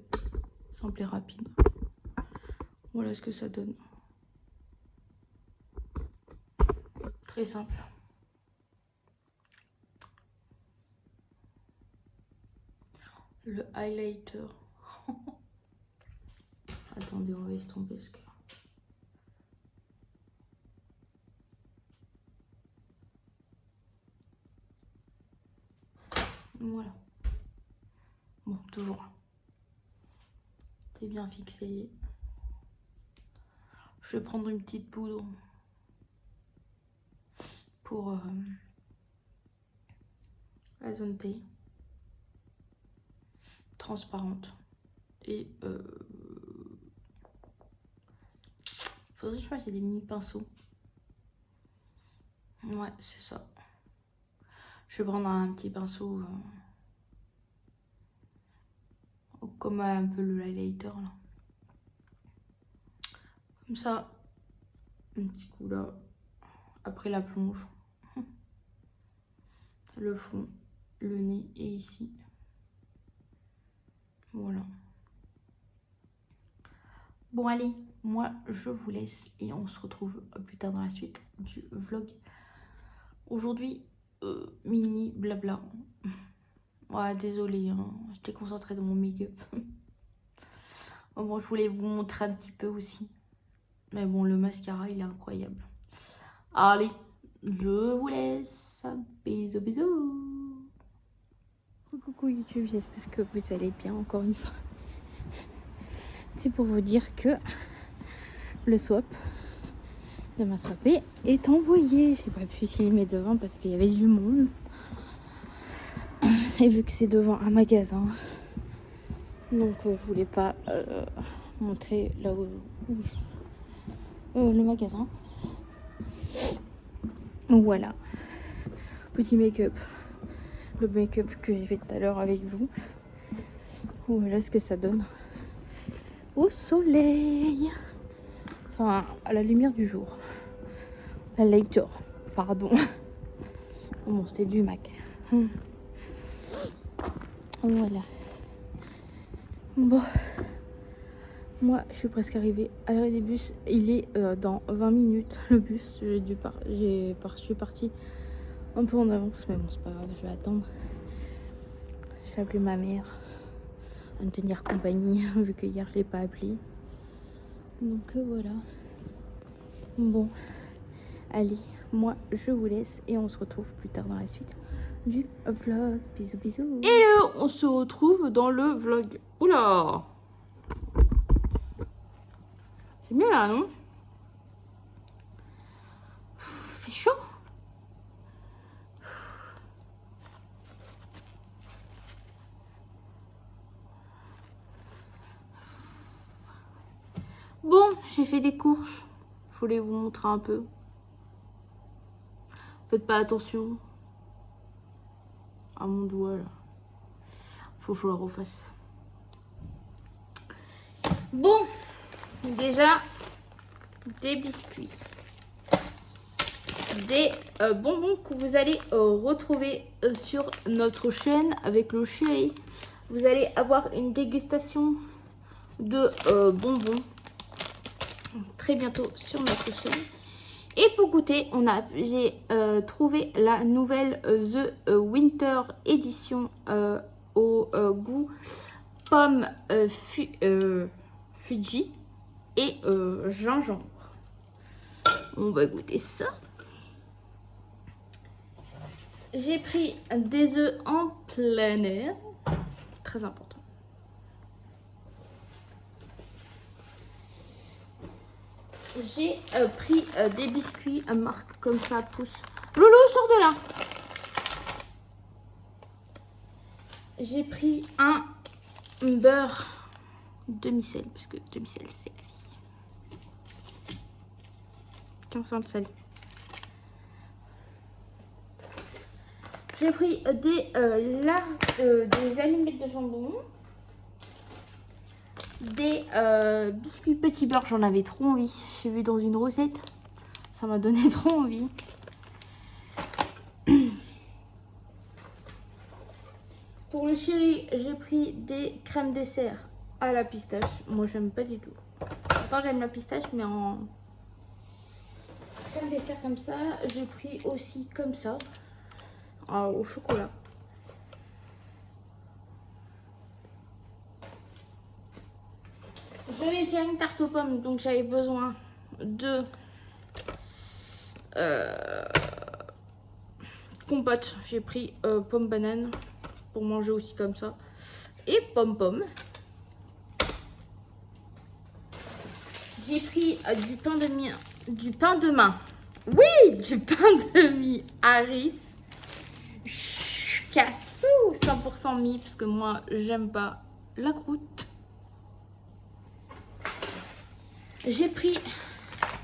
S1: Simple et rapide. Voilà ce que ça donne. Très simple. Le highlighter. Attendez, on va estomper ce que... Voilà. Bon, toujours. C'est bien fixé. Je vais prendre une petite poudre pour la zone T. Transparente. Et faudrait que je fasse des mini pinceaux. Ouais, c'est ça. Je vais prendre un petit pinceau comme un peu le highlighter là. Comme ça. Un petit coup là. Après la plonge. Le front, le nez et ici. Voilà. Bon allez, moi je vous laisse et on se retrouve plus tard dans la suite du vlog. Aujourd'hui, mini blabla. Ouais, désolée, hein, j'étais concentrée dans mon make-up. Bon, je voulais vous montrer un petit peu aussi. Mais bon, le mascara, il est incroyable. Allez, je vous laisse. Bisous, bisous. Coucou YouTube, j'espère que vous allez bien encore une fois. C'est pour vous dire que le swap de ma swapée est envoyé. J'ai pas pu filmer devant parce qu'il y avait du monde. Et vu que c'est devant un magasin, donc je voulais pas montrer là où le magasin. Donc voilà, petit make-up, le make-up que j'ai fait tout à l'heure avec vous. Voilà ce que ça donne au soleil, enfin à la lumière du jour, la lighter, pardon. Bon, c'est du MAC. Voilà. Bon, moi je suis presque arrivée à l'arrêt des bus. Il est dans 20 minutes le bus. Je suis partie un peu en avance, mais bon, c'est pas grave, je vais attendre. Je vais appeler ma mère à me tenir compagnie, vu que hier je l'ai pas appelée. Donc voilà. Bon, allez, moi je vous laisse et on se retrouve plus tard dans la suite du vlog. Bisous, bisous. Et on se retrouve dans le vlog. Oula! C'est mieux là, non? Fait chaud. Bon, j'ai fait des courses. Je voulais vous montrer un peu. Faites pas attention à mon doigt là. Faut que je le refasse. Bon, déjà des biscuits, des bonbons que vous allez retrouver sur notre chaîne avec le chéri. Vous allez avoir une dégustation de bonbons très bientôt sur notre chaîne. Et pour goûter, j'ai trouvé la nouvelle The Winter Edition au goût pomme Fuji et gingembre. On va goûter ça. J'ai pris des œufs en plein air, très important. J'ai pris des biscuits à marque comme ça pousse. Loulou, sors de là. J'ai pris un beurre demi-sel parce que demi-sel c'est la vie. 15% de sel. J'ai pris des allumettes de jambon. Des biscuits petit beurre, j'en avais trop envie. J'ai vu dans une recette, ça m'a donné trop envie. Pour le chéri, j'ai pris des crèmes dessert à la pistache. Moi, j'aime pas du tout. Pourtant, j'aime la pistache, mais en crème dessert comme ça. J'ai pris aussi comme ça, au chocolat. Je vais faire une tarte aux pommes, donc j'avais besoin de compote. J'ai pris pomme banane pour manger aussi comme ça et pomme. J'ai pris du pain de mie, oui, du pain de mie Harris cassou 100% mie parce que moi j'aime pas la croûte. J'ai pris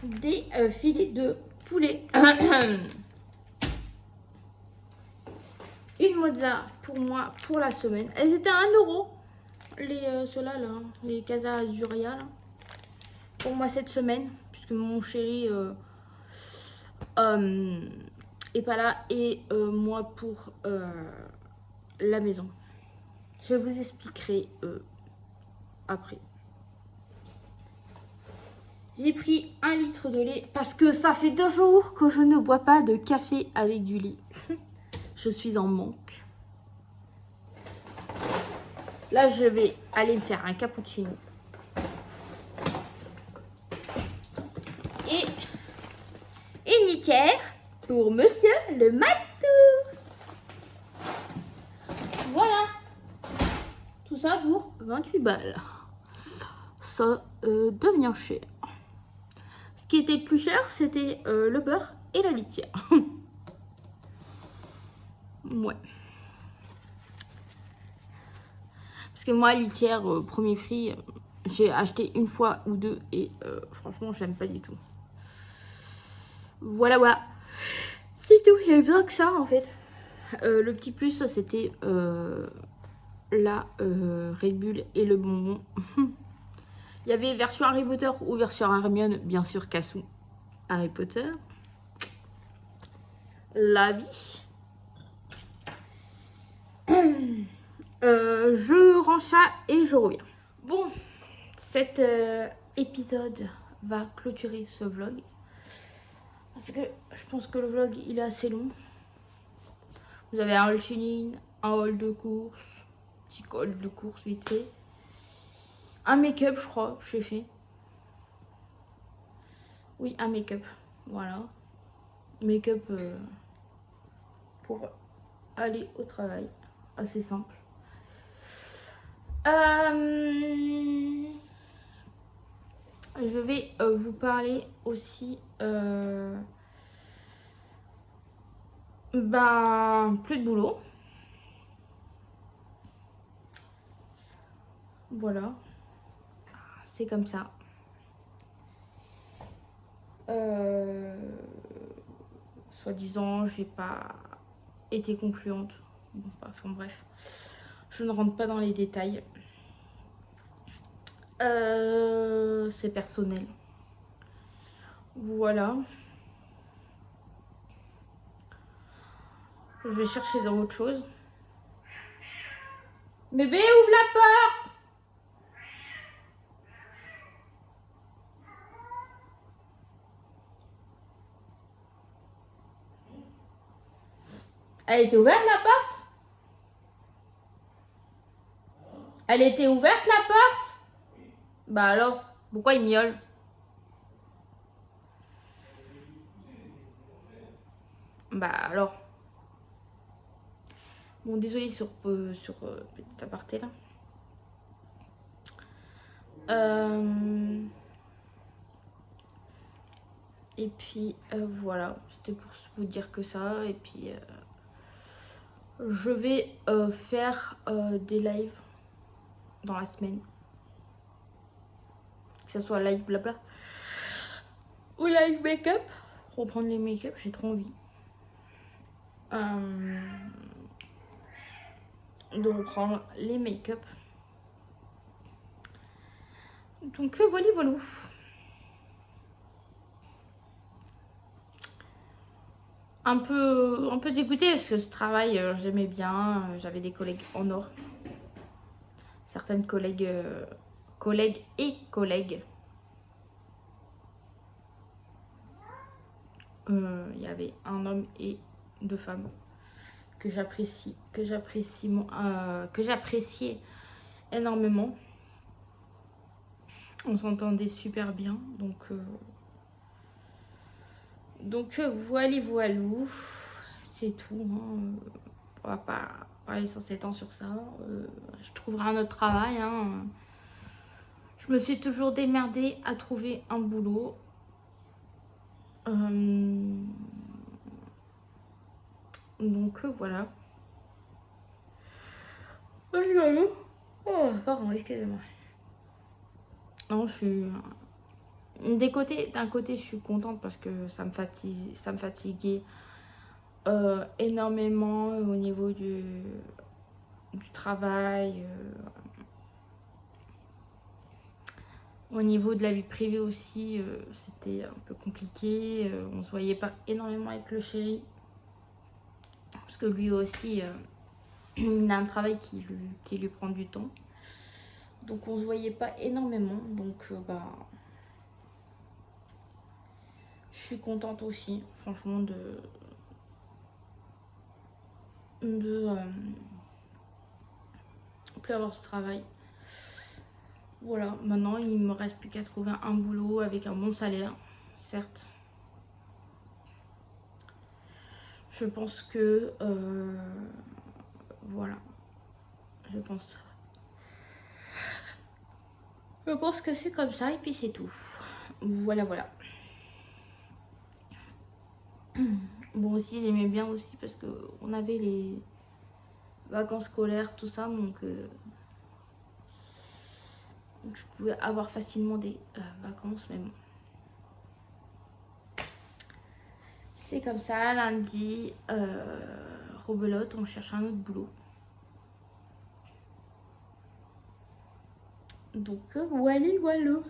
S1: des filets de poulet. Une mozza pour moi pour la semaine. Elles étaient à 1 €. Ceux-là, là, les Casa Azuria, là. Pour moi cette semaine. Puisque mon chéri est pas là. Et moi pour la maison. Je vous expliquerai après. J'ai pris 1 litre de lait parce que ça fait 2 jours que je ne bois pas de café avec du lait. Je suis en manque. Là, je vais aller me faire un cappuccino. Et une litière pour monsieur le matou. Voilà. Tout ça pour 28 balles. Ça devient cher. Ce qui était le plus cher, c'était le beurre et la litière. Ouais. Parce que moi, litière, premier prix, j'ai acheté une fois ou deux et franchement, j'aime pas du tout. Voilà, voilà. C'est tout, il y avait besoin que ça en fait. Le petit plus, c'était la Red Bull et le bonbon. Il y avait version Harry Potter ou version Hermione, bien sûr, Cassou. Harry Potter. La vie. Je range ça et je reviens. Bon, cet épisode va clôturer ce vlog. Parce que je pense que le vlog, il est assez long. Vous avez un haul Shein, un haul de course, petit haul de course vite fait. Un make-up, je crois, que j'ai fait. Oui, un make-up. Voilà. Make-up pour aller au travail. Assez simple. Je vais vous parler aussi plus de boulot. Voilà. C'est comme ça. Soi-disant, j'ai pas été concluante. Bon, enfin bref. Je ne rentre pas dans les détails. C'est personnel. Voilà. Je vais chercher dans autre chose. Bébé, ouvre la porte! Elle était ouverte la porte? Elle était ouverte la porte? Bah alors, pourquoi il miaule? Bah alors. Bon, désolé sur petit aparté là. Et puis voilà, c'était pour vous dire que ça. Et puis je vais faire des lives dans la semaine. Que ce soit live blabla ou live make-up. Reprendre les make-up, j'ai trop envie. De reprendre les make-up. Donc voilà, voilà. Un peu dégoûtée parce que ce travail, j'aimais bien. J'avais des collègues en or. Certaines collègues et collègues. Il y avait un homme et deux femmes que j'appréciais énormément. On s'entendait super bien, donc voilà, voilou, c'est tout. Hein. On va pas parler sans s'étendre sur ça. Je trouverai un autre travail. Hein. Je me suis toujours démerdée à trouver un boulot. Donc voilà. Oh, pardon, excusez-moi. Non, je suis... D'un côté, je suis contente parce que ça me fatiguait énormément au niveau du travail, au niveau de la vie privée aussi, c'était un peu compliqué. On se voyait pas énormément avec le chéri parce que lui aussi, il a un travail qui lui prend du temps. Donc on se voyait pas énormément. Donc je suis contente aussi, franchement, de plus avoir ce travail. Voilà, maintenant il me reste plus qu'à trouver un boulot avec un bon salaire, certes. Je pense que voilà, je pense que c'est comme ça et puis c'est tout. Voilà. Bon aussi j'aimais bien aussi parce que on avait les vacances scolaires, tout ça, donc Donc je pouvais avoir facilement des vacances, mais bon. C'est comme ça, lundi, rebelote, on cherche un autre boulot. Donc voilà, voilà.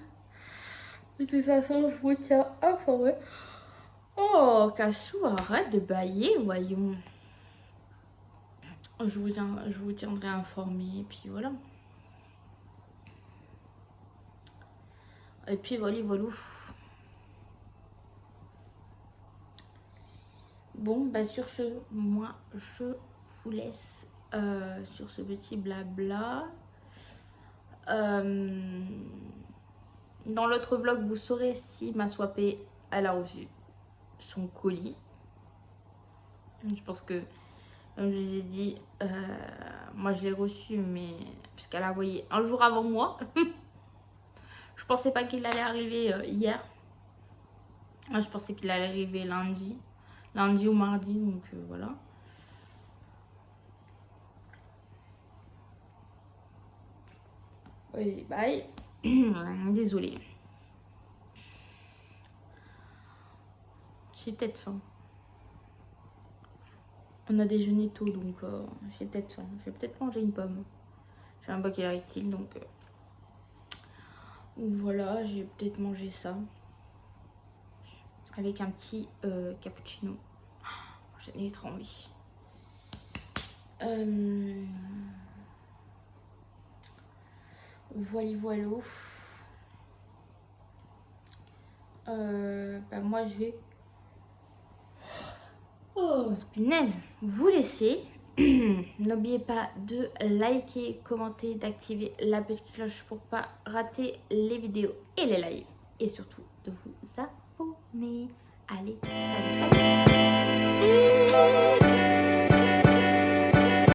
S1: De toute façon, je vous tiens informé. Oh, Cassou, arrête de bailler, voyons. Je vous tiendrai informé, et puis voilà. Et puis voilà, voilà. Bon, bah sur ce, moi, je vous laisse sur ce petit blabla. Dans l'autre vlog, vous saurez si ma swappée, elle a reçu son colis. Je pense que, comme je vous ai dit, moi je l'ai reçu, mais puisqu'elle a envoyé un jour avant moi. Je pensais pas qu'il allait arriver hier. Moi, je pensais qu'il allait arriver lundi ou mardi, donc voilà. Oui, bye. Désolée. J'ai peut-être faim. On a déjeuné tôt, donc j'ai peut-être faim. Je vais peut-être manger une pomme. Je sais même pas quelle heure est-il, donc voilà, j'ai peut-être mangé ça. Avec un petit cappuccino. J'en ai trop envie. Voilà, voilà. Bah moi je vais... Oh, punaise, vous laisser. N'oubliez pas de liker, commenter, d'activer la petite cloche pour pas rater les vidéos et les lives. Et surtout de vous abonner. Allez, salut, salut.